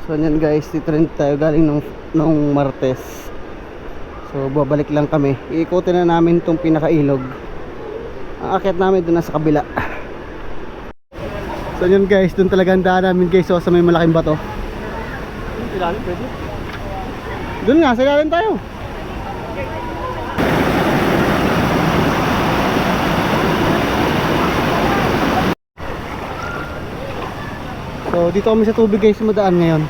So yan guys, dito rin tayo galing nung Martes. So babalik lang kami. Iikutin na namin itong pinakailog. Ang akyat namin doon sa kabila. So yun guys, doon talaga ang daan namin guys. So sa may malaking bato. Ilalim pwede? Doon nga, sa ilalim tayo. So dito kami sa tubig guys, madaan ngayon.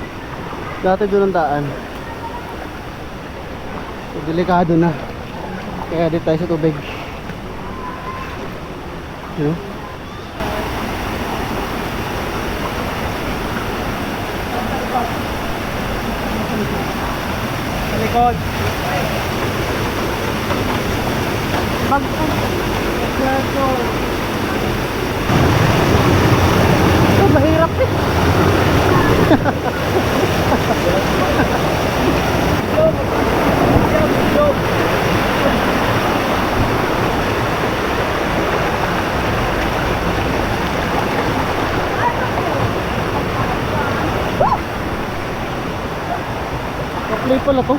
Dati doon ang daan. So delikado na. Kaya dito tayo sa tubig. You know? Sa likod. Ito mahirap eh. Play pala to.